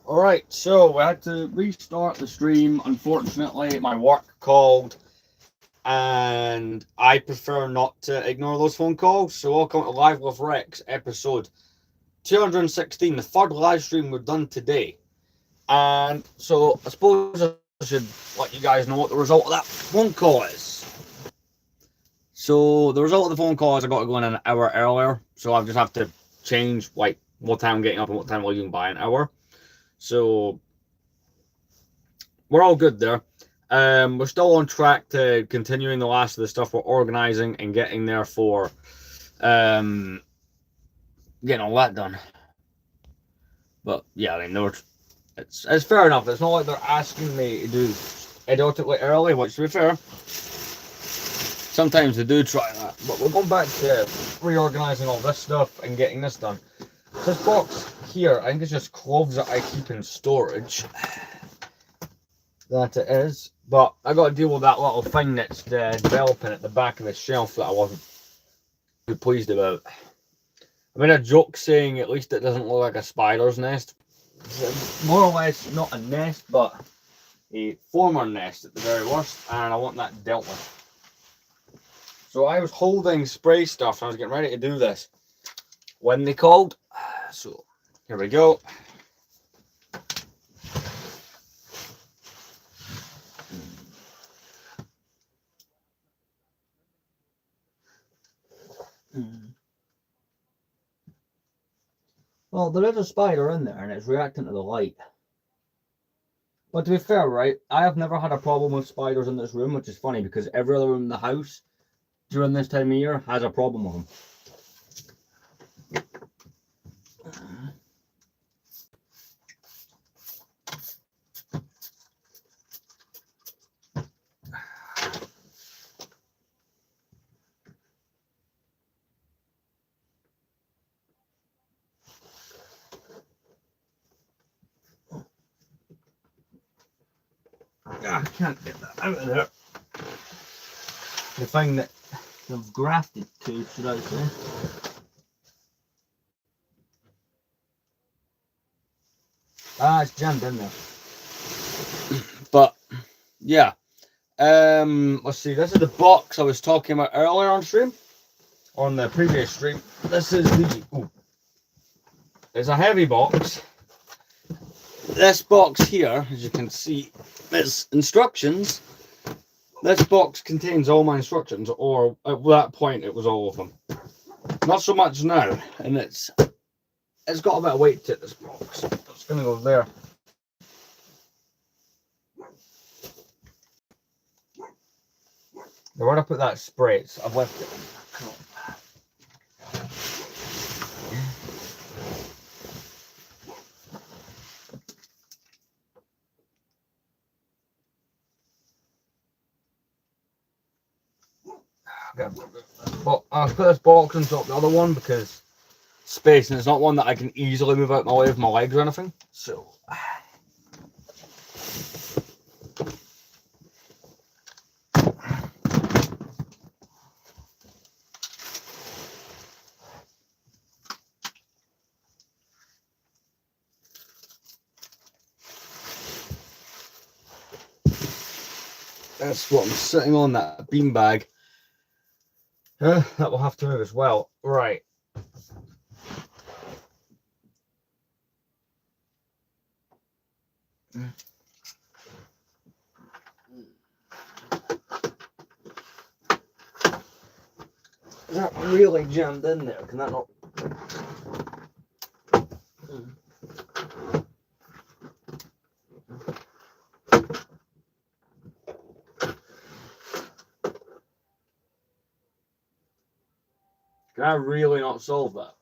Alright, so we had to restart the stream. Unfortunately, my work called, and I prefer not to ignore those phone calls. So, welcome to Live with Rex, episode 216, the third live stream we've done today. And so, I suppose I should let you guys know what the result of that phone call is. So, the result of the phone call is I got to go in an hour earlier. So, I just have to change like what time I'm getting up and what time I'm leaving by an hour. So, we're all good there. We're still on track to continuing the last of the stuff we're organizing and getting there for getting all that done. But yeah, I mean, it's fair enough. It's not like they're asking me to do idiotically early, which to be fair, sometimes they do try that. But we're going back to reorganizing all this stuff and getting this done. This box here, I think it's just clothes that I keep in storage. That it is, but I got to deal with that little thing that's developing at the back of the shelf that I wasn't too pleased about. I made a joke saying at least it doesn't look like a spider's nest. It's more or less not a nest, but a former nest at the very worst, and I want that dealt with. So I was holding spray stuff and I was getting ready to do this when they called. So here we go. Well, there is a spider in there and it's reacting to the light. But to be fair, right, I have never had a problem with spiders in this room, which is funny because every other room in the house during this time of year has a problem with them. I can't get that out of there. The thing that they've grafted to, should I say. It's jammed in there. But yeah. Let's see, this is the box I was talking about earlier on stream. On the previous stream. This is it's a heavy box. This box here, as you can see, is instructions. This box contains all my instructions, or at that point it was all of them. Not so much now, and it's got a bit of weight to it, this box. It's gonna go there. Now where I put that spray, I've left it. But I'll put this box on top of the other one because space, and it's not one that I can easily move out my way with my legs or anything. So that's what I'm sitting on, that beanbag. That will have to move as well. Right. Is that really jammed in there? Can that not? Can I really not solve that?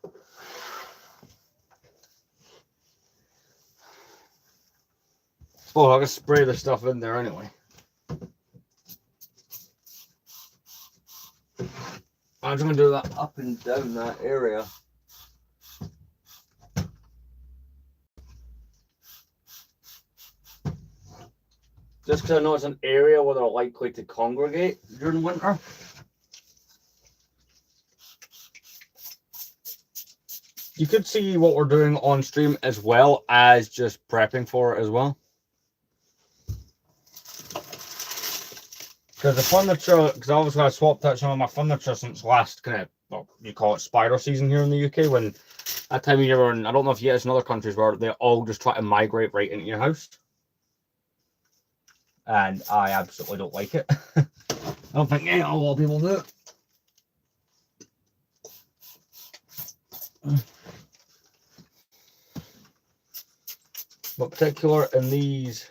Oh, I'll just spray the stuff in there anyway. I'm just going to do that up and down that area. Just because I know it's an area where they're likely to congregate during winter. you could see what we're doing on stream as well as just prepping for it as well. Because the furniture, because obviously I swapped out some of my furniture since last kind of, well, you call it spider season here in the UK, when that time of year, and I don't know if you get this in other countries where they all just try to migrate right into your house. And I absolutely don't like it. I don't think a lot of people do it. But particular in these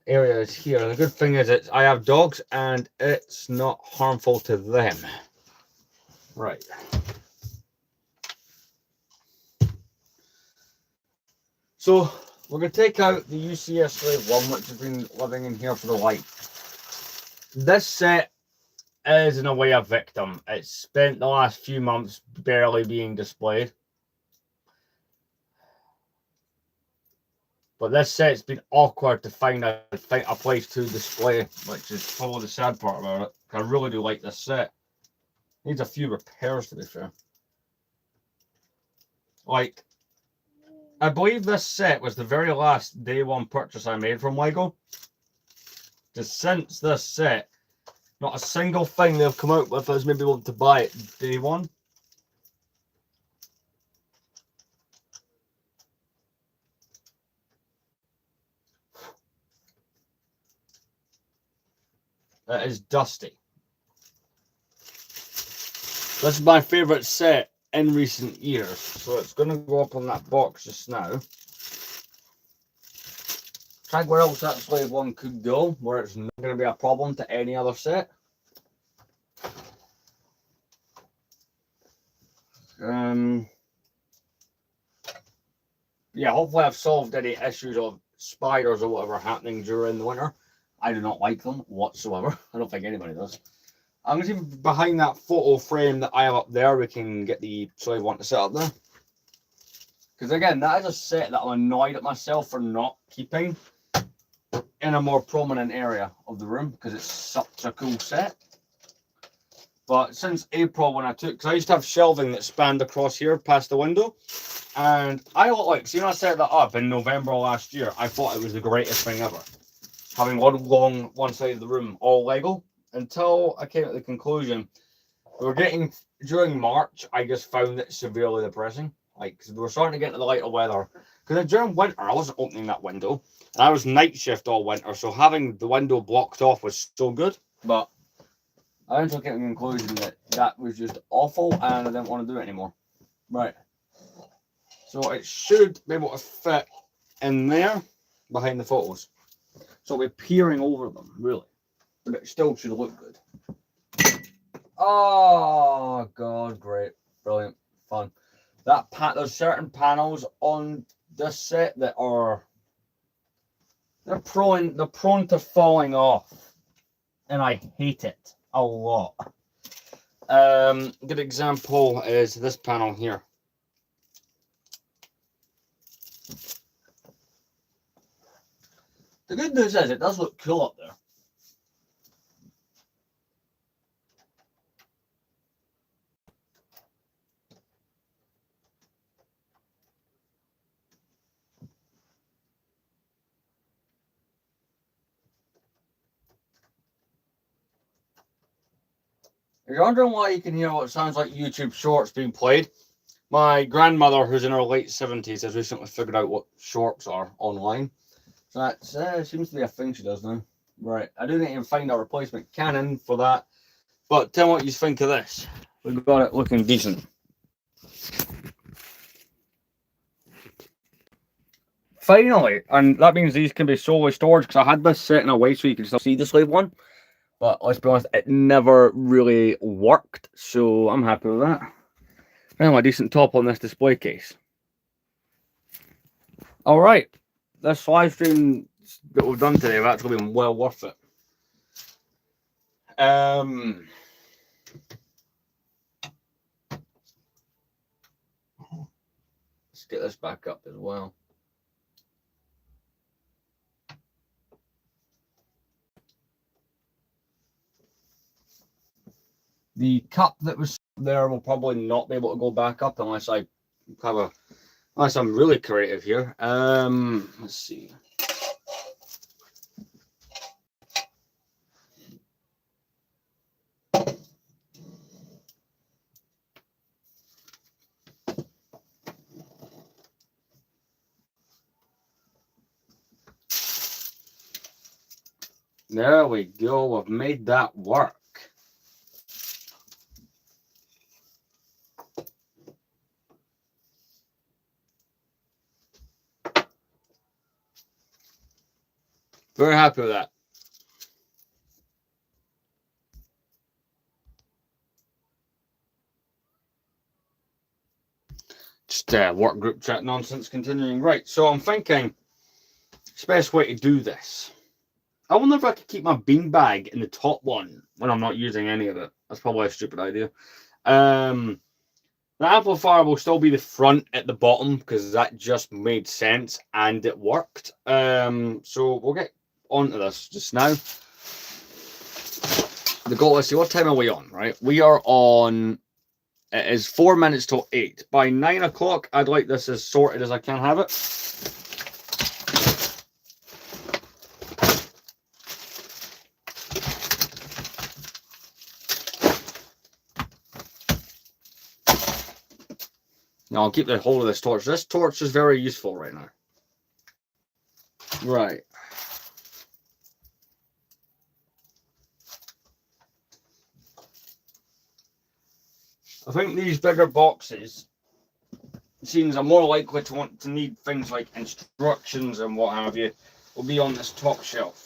areas here, the good thing is I have dogs and it's not harmful to them. Right. So we're going to take out the UCS Slave 1, which has been living in here for the life. This set is in a way a victim. It's spent the last few months barely being displayed. But this set's been awkward to find a place to display, which is probably the sad part about it. I really do like this set. Needs a few repairs, to be fair. Like, I believe this set was the very last day one purchase I made from Lego. Just since this set, not a single thing they've come out with has made me want to buy it day one. It is dusty. This is my favourite set in recent years, so it's going to go up on that box just now. Try where else that Slave 1 could go, where it's not going to be a problem to any other set. Yeah, hopefully I've solved any issues of spiders or whatever happening during the winter. I do not like them whatsoever. I don't think anybody does. I'm going to see behind that photo frame that I have up there, we can get the Slave 1 to set up there. Because again, that is a set that I'm annoyed at myself for not keeping in a more prominent area of the room, because it's such a cool set. But since April, when because I used to have shelving that spanned across here past the window, and I like, see when I set that up in November last year, I thought it was the greatest thing ever. Having one side of the room all Lego, until I came to the conclusion during March, I just found it severely depressing. Like, because we were starting to get into the lighter weather. Because during winter, I wasn't opening that window, and I was night shift all winter, so having the window blocked off was so good. But I eventually came to the conclusion that was just awful, and I didn't want to do it anymore. Right. So it should be able to fit in there behind the photos. So we're peering over them, really. But it still should look good. Oh, God, great. Brilliant. Fun. There's certain panels on this set that are... They're prone to falling off. And I hate it a lot. A good example is this panel here. The good news is it does look cool up there. If you're wondering why you can hear what sounds like YouTube shorts being played, my grandmother, who's in her late 70s, has recently figured out what shorts are online. So that seems to be a thing she does now. Right, I do need to find a replacement Canon for that. But tell me what you think of this. We've got it looking decent. Finally, and that means these can be solely storage, because I had this set in a way so you can still see the Slave 1. But let's be honest, it never really worked, so I'm happy with that. Anyway, a decent top on this display case. Alright, this live stream that we've done today have actually been well worth it. Let's get this back up as well. The cup that was there will probably not be able to go back up unless I Cover. Unless I'm really creative here. Let's see. There we go. We've made that work. Very happy with that. Just work group chat nonsense continuing. Right, so I'm thinking it's the best way to do this. I wonder if I could keep my beanbag in the top one when I'm not using any of it. That's probably a stupid idea. The amplifier will still be the front at the bottom because that just made sense and it worked. So we'll get onto this just now. The goal, let's see, what time are we on, right? We are on, it is 4 minutes till 8. By 9 o'clock, I'd like this as sorted as I can have it. Now I'll keep the hold of this torch. This torch is very useful right now. Right. I think these bigger boxes, seems I'm more likely to want to need things like instructions and what have you, will be on this top shelf.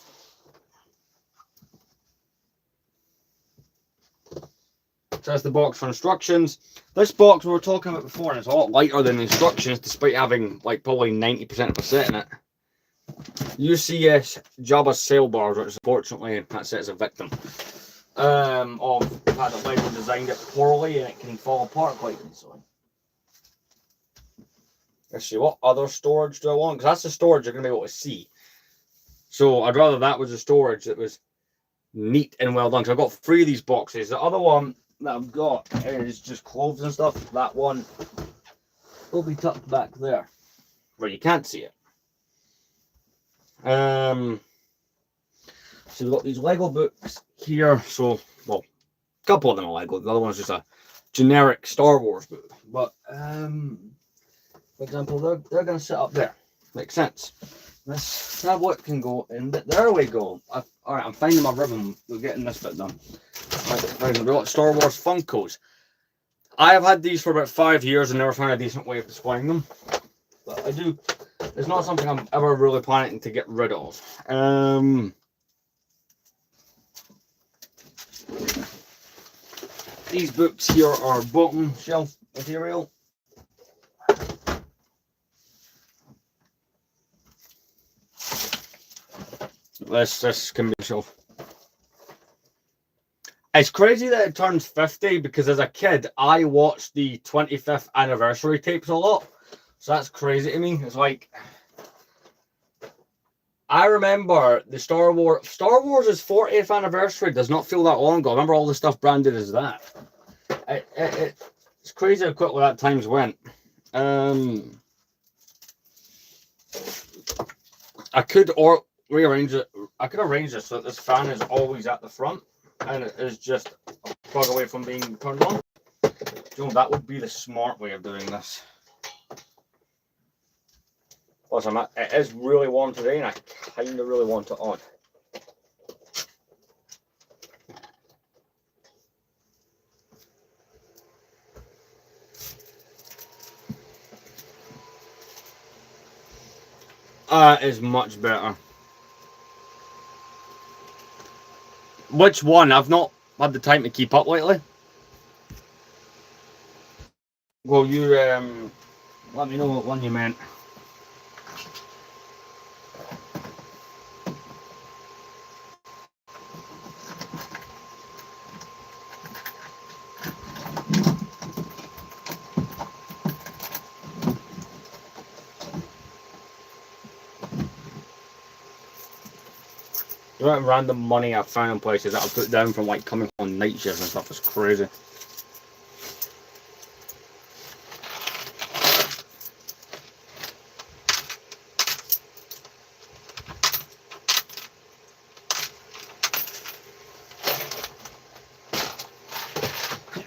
So that's the box for instructions. This box we were talking about before, and it's a lot lighter than instructions, despite having like probably 90% of a set in it. UCS Jabba's sail bars, which unfortunately that set as a victim of the fact that Lego designed it poorly and it can fall apart quite easily. Let's see, what other storage do I want? Because that's the storage you're going to be able to see. So I'd rather that was a storage that was neat and well done. So I've got 3 of these boxes. The other one that I've got is just clothes and stuff. That one will be tucked back there where you can't see it. So we've got these Lego books here. So, well, a couple of them are Lego. The other one's just a generic Star Wars book. But, for example, they're going to sit up there. Makes sense. This tablet can go in. There we go. All right, I'm finding my ribbon. We're getting this bit done. Right, we've got Star Wars Funkos. I have had these for about 5 years and never found a decent way of displaying them. But I do. It's not something I'm ever really planning to get rid of. These books here are bottom shelf material. This can be shelf. It's crazy that it turns 50 because as a kid I watched the 25th anniversary tapes a lot. So that's crazy to me. It's like, I remember the Star Wars' 40th anniversary does not feel that long ago. I remember all the stuff branded as that. It's crazy how quickly that times went. I could rearrange it. I could arrange it so that this fan is always at the front and it is just a plug away from being turned on. You know, that would be the smart way of doing this. Plus, it is really warm today and I kind of really want it on. That is much better. Which one? I've not had the time to keep up lately. Well, you let me know what one you meant. The amount of random money I've found in places that I've put down from like coming on night shifts and stuff is crazy.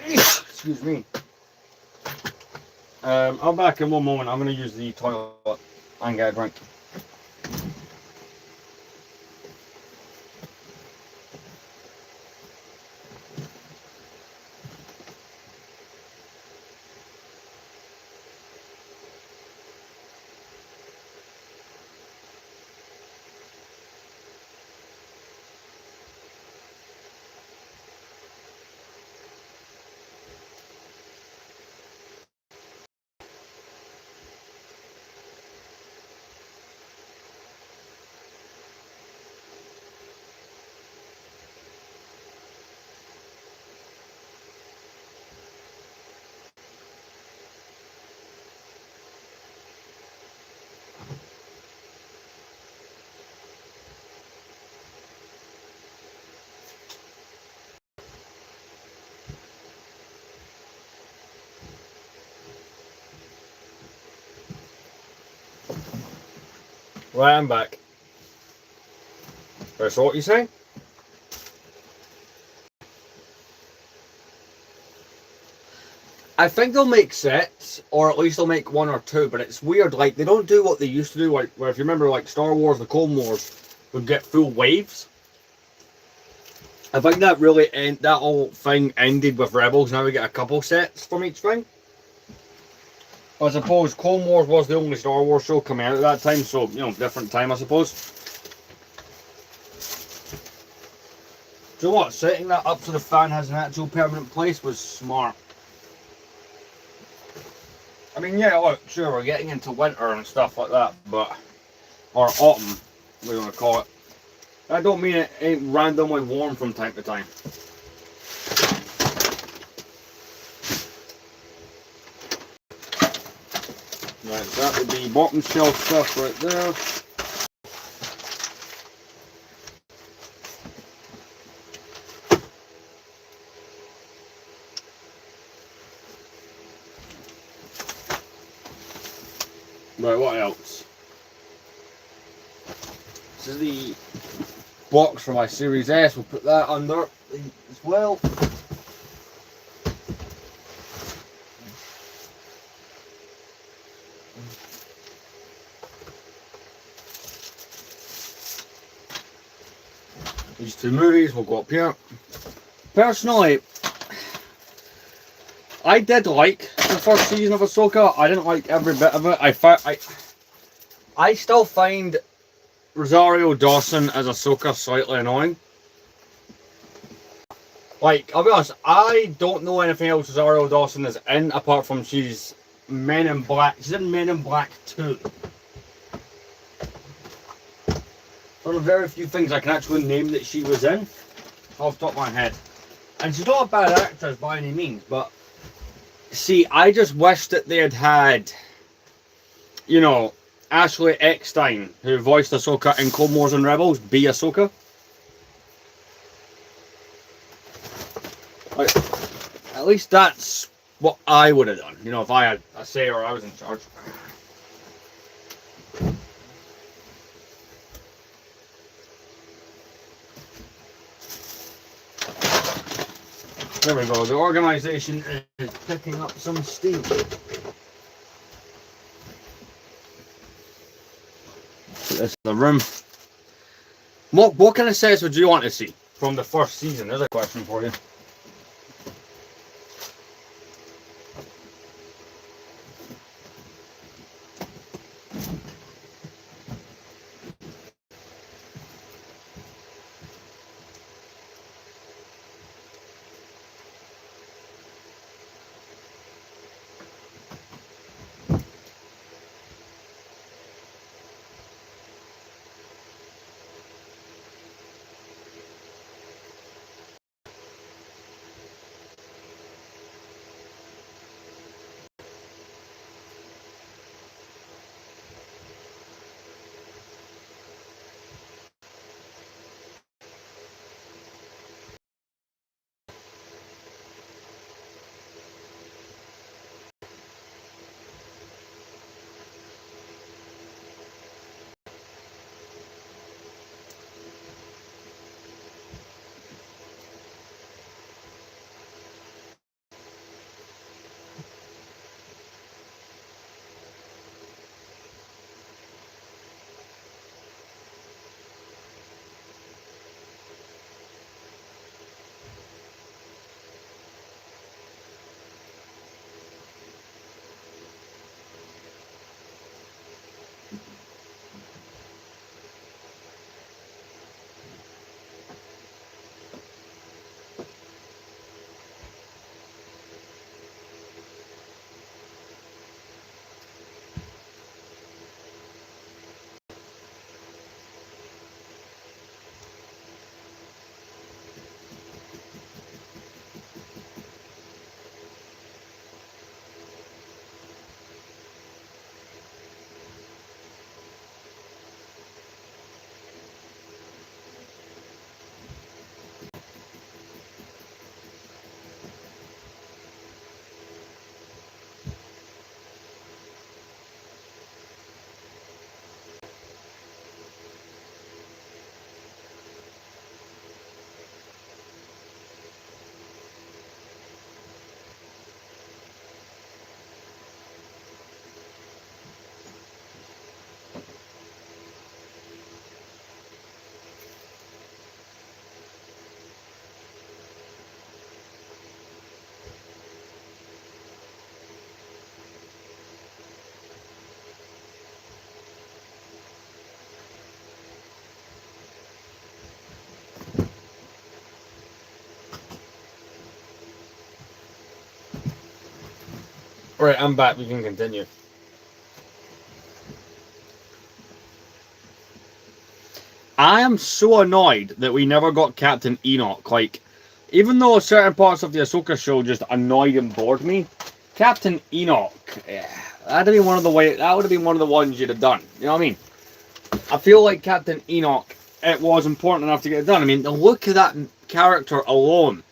Excuse me. I'll be back in one moment. I'm going to use the toilet and get a drink. Right, I'm back. So what you saying? I think they'll make sets, or at least they'll make one or two, but it's weird, like, they don't do what they used to do, like, where if you remember, like, Star Wars, the Clone Wars would get full waves. I think that really that whole thing ended with Rebels, now we get a couple sets from each thing. I suppose Clone Wars was the only Star Wars show coming out at that time, so, you know, different time, I suppose. Do you know what? Setting that up so the fan has an actual permanent place was smart. I mean, yeah, look, sure, we're getting into winter and stuff like that, but... Or autumn, what you want to call it. I don't mean it ain't randomly warm from time to time. Right, so that would be bottom shelf stuff right there. Right, what else? This is the box for my Series S. We'll put that under as well. These two movies will go up here. Personally, I did like the first season of Ahsoka. I didn't like every bit of it. I still find Rosario Dawson as Ahsoka slightly annoying. Like, I'll be honest, I don't know anything else Rosario Dawson is in apart from she's Men in Black. She's in Men in Black 2. One of the very few things I can actually name that she was in off the top of my head. And she's not a bad actress by any means, but see, I just wish that they had, you know, Ashley Eckstein, who voiced Ahsoka in Clone Wars and Rebels, be Ahsoka. Like, at least that's what I would have done, you know, if I had a say or I was in charge. There we go, the organisation is picking up some steam. This is the room. What kind of sets would you want to see from the first season? There's a question for you. Right, I'm back. We can continue. I am so annoyed that we never got Captain Enoch. Like, even though certain parts of the Ahsoka show just annoyed and bored me, Captain Enoch, that'd have been one of the that would have been one of the ones you'd have done. You know what I mean? I feel like Captain Enoch, it was important enough to get it done. I mean, the look of that character alone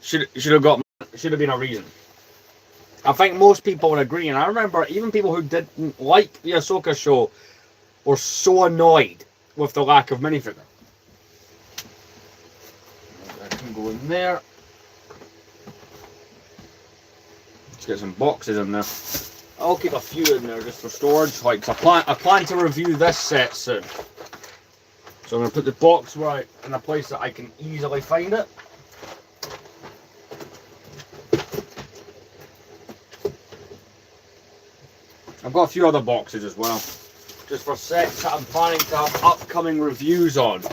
should have been a reason. I think most people would agree, and I remember even people who didn't like the Ahsoka show were so annoyed with the lack of minifigure. I can go in there. Let's get some boxes in there. I'll keep a few in there just for storage. Like, I plan to review this set soon. So I'm going to put the box right in a place that I can easily find it. I've got a few other boxes as well, just for sets that I'm planning to have upcoming reviews on.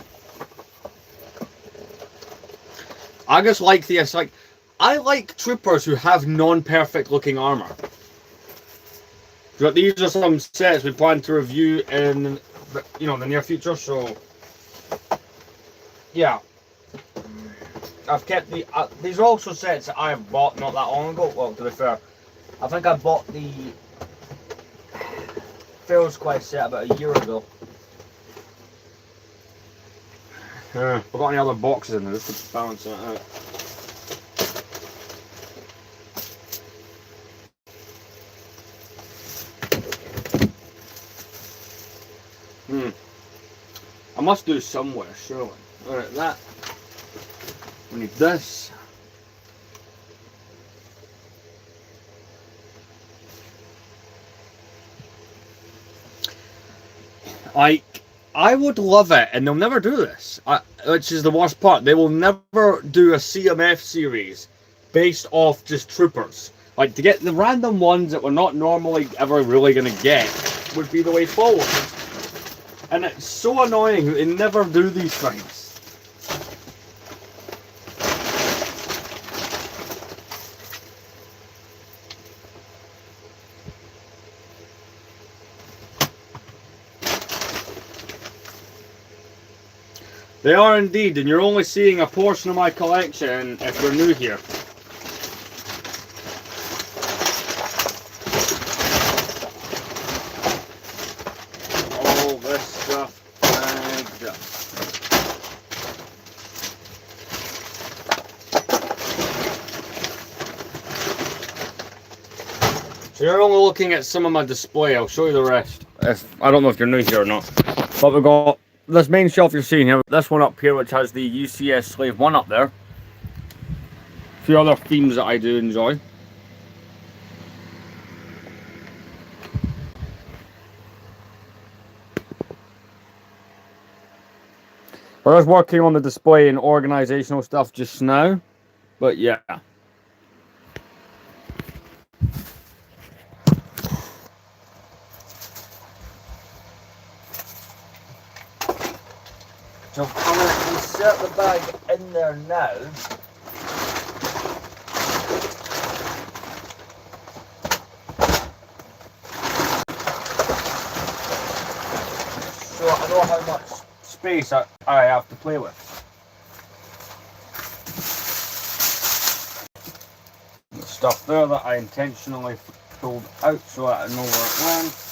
I just like I like troopers who have non-perfect looking armor. But these are some sets we plan to review in, the near future. So, yeah, I've kept these are also sets that I have bought not that long ago. Well, to be fair, I think I bought the Pharaoh's Quest set about a year ago. I've got any other boxes in there just to balance it out. I must do somewhere, surely. Alright, that. We need this. Like, I would love it, and they'll never do this, which is the worst part. They will never do a CMF series based off just troopers. Like, to get the random ones that we're not normally ever really going to get would be the way forward. And it's so annoying that they never do these things. They are indeed, and you're only seeing a portion of my collection if you're new here. All this stuff bagged up. So you're only looking at some of my display. I'll show you the rest. I don't know if you're new here or not, but we've got this main shelf you're seeing here, this one up here which has the UCS Slave 1 up there. A few other themes that I do enjoy. We're just working on the display and organizational stuff just now, but yeah. So I'm going to insert the bag in there now. So I know how much space I have to play with. The stuff there that I intentionally pulled out so that I know where it went.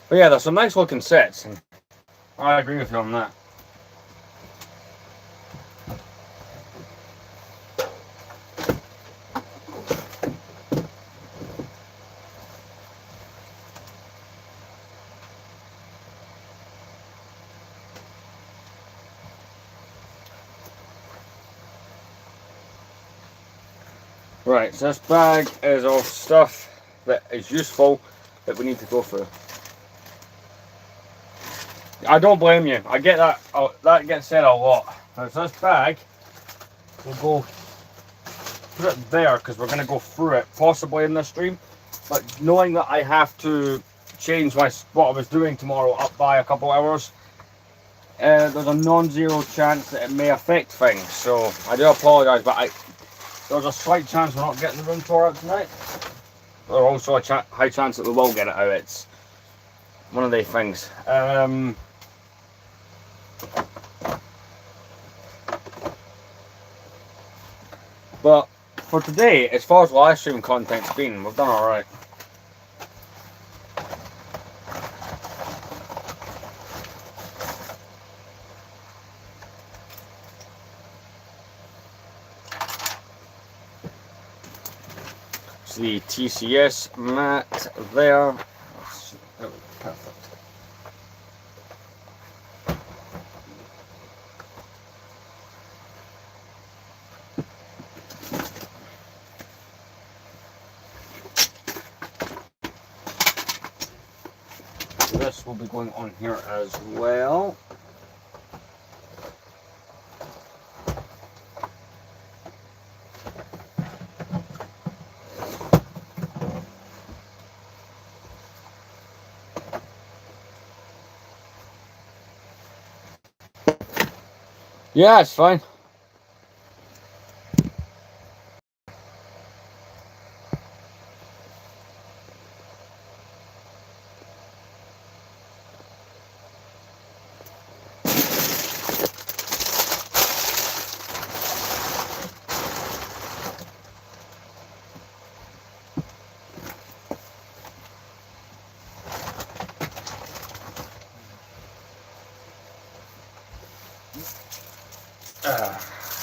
But yeah, there's some nice looking sets, and I agree with you on that. Right, so this bag is all stuff that is useful that we need to go through. I don't blame you. I get that. That gets said a lot. Now, so this bag, we'll go put it there because we're going to go through it possibly in this stream. But knowing that I have to change what I was doing tomorrow up by a couple hours. There's a non-zero chance that it may affect things, so I do apologise, but there's a slight chance we're not getting the room tour out tonight. There's also a high chance that we will get it out. It's one of these things. But for today, as far as live stream content's been, we've done alright. The TCS mat there. Perfect. This will be going on here as well. Yeah, it's fine.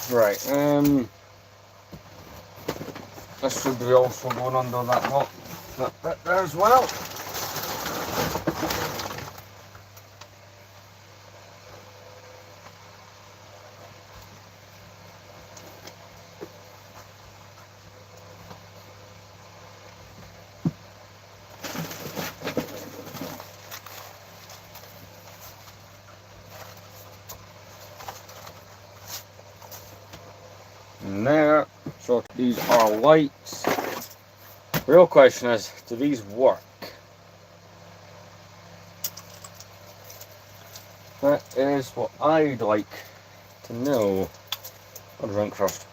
Right, this should be also going under that bit there as well. There, so these are lights. The real question is, do these work? That is what I'd like to know. I'll drink first.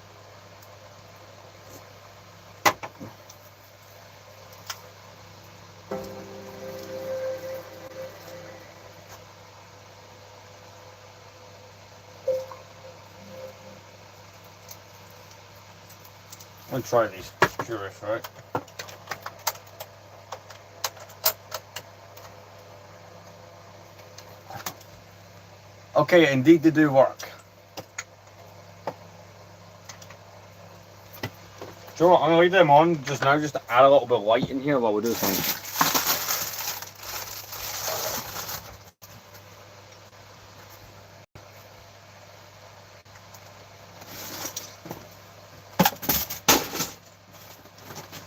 I'll try these. Curious, right? Okay, indeed they do work. So I'm gonna leave them on just now, just to add a little bit of light in here while we do things.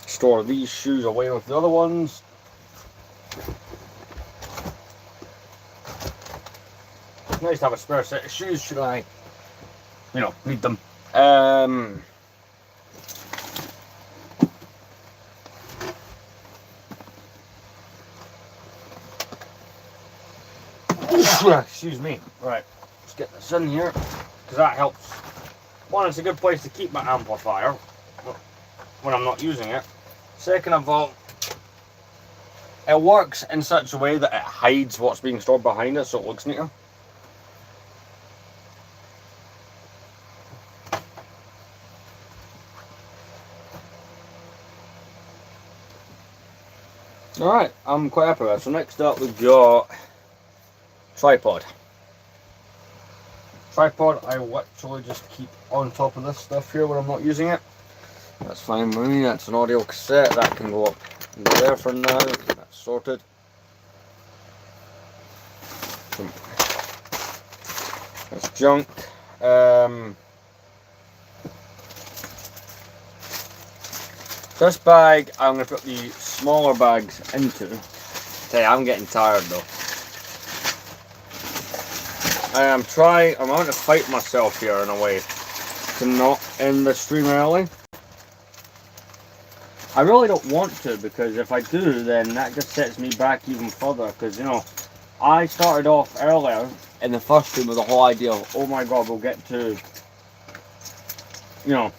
Store these shoes away with the other ones. It's nice to have a spare set of shoes should I, need them. Excuse me. Right, let's get this in here because that helps. One, it's a good place to keep my amplifier when I'm not using it. Second of all, it works in such a way that it hides what's being stored behind it, so it looks neater. Alright, I'm quite happy with that. So next up we've got tripod. Tripod I literally just keep on top of this stuff here when I'm not using it. That's fine with me. That's an audio cassette. That can go up there for now. That's sorted. That's junk. This bag I'm going to put the smaller bags into. Hey, I'm getting tired though. I'm going to fight myself here in a way to not end the stream early. I really don't want to, because if I do, then that just sets me back even further. Because, you know, I started off earlier in the first stream with the whole idea of, oh my god, we'll get to, you know,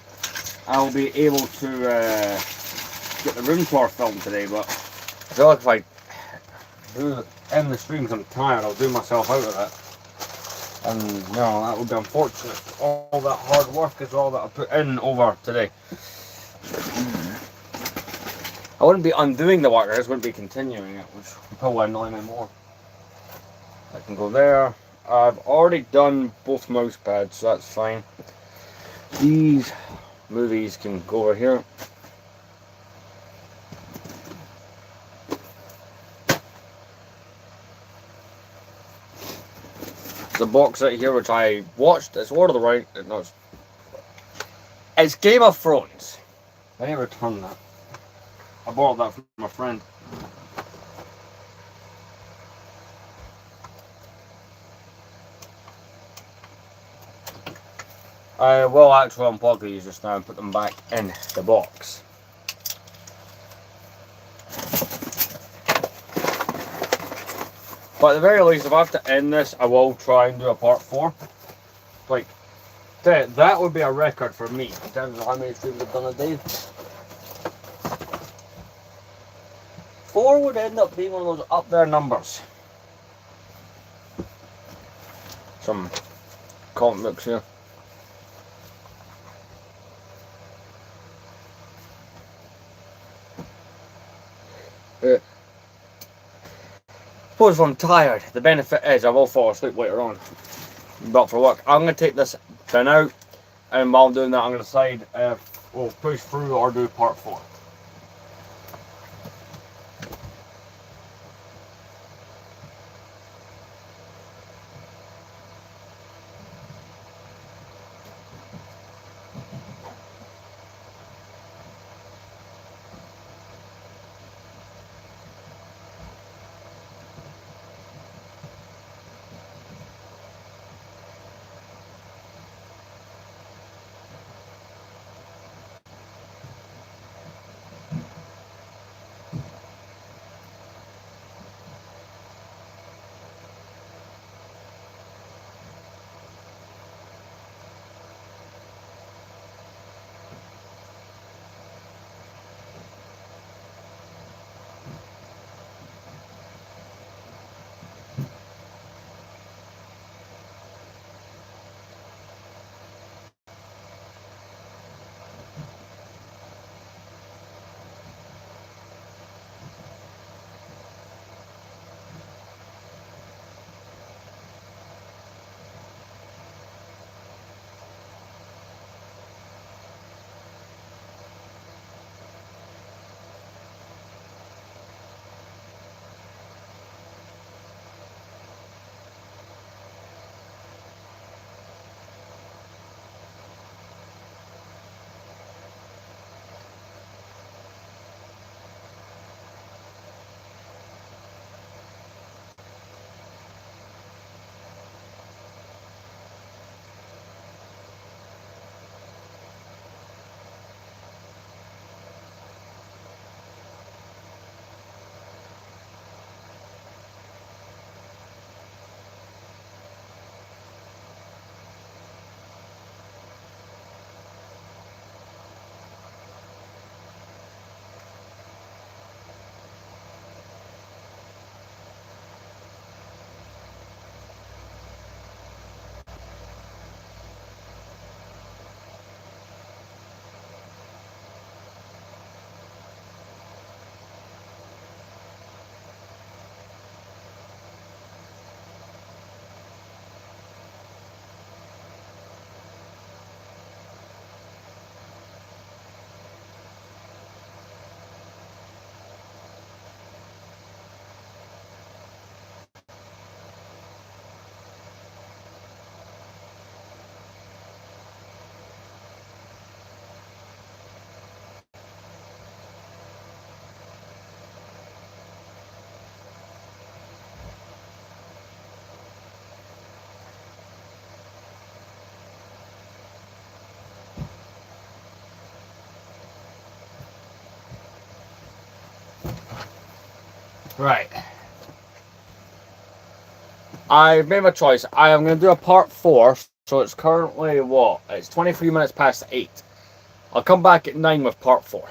I'll be able to get the room tour filmed today, but I feel like if I do end the streams, I'm tired, I'll do myself out of it. And, you know, that would be unfortunate. All that hard work is all that I put in over today. I wouldn't be undoing the work, I just wouldn't be continuing it, which would probably annoy me more. I can go there. I've already done both mouse pads, so that's fine. These movies can go over here. The box right here, which I watched, it's Lord of the Rings. No, it's Game of Thrones. I need to return that. I borrowed that from a friend. I will actually unplug these just now and put them back in the box. But at the very least, if I have to end this, I will try and do a part 4. Like, that would be a record for me in terms of how many streams I've done a day. 4 would end up being one of those up there numbers. Some comic books here. Suppose if I'm tired, the benefit is I will fall asleep later on. But for work, I'm going to take this bin out, and while I'm doing that, I'm going to decide if we'll push through or do part 4. Right. I made my choice. I am going to do a part 4. So it's currently what? It's 23 minutes past 8. I'll come back at 9 with part 4.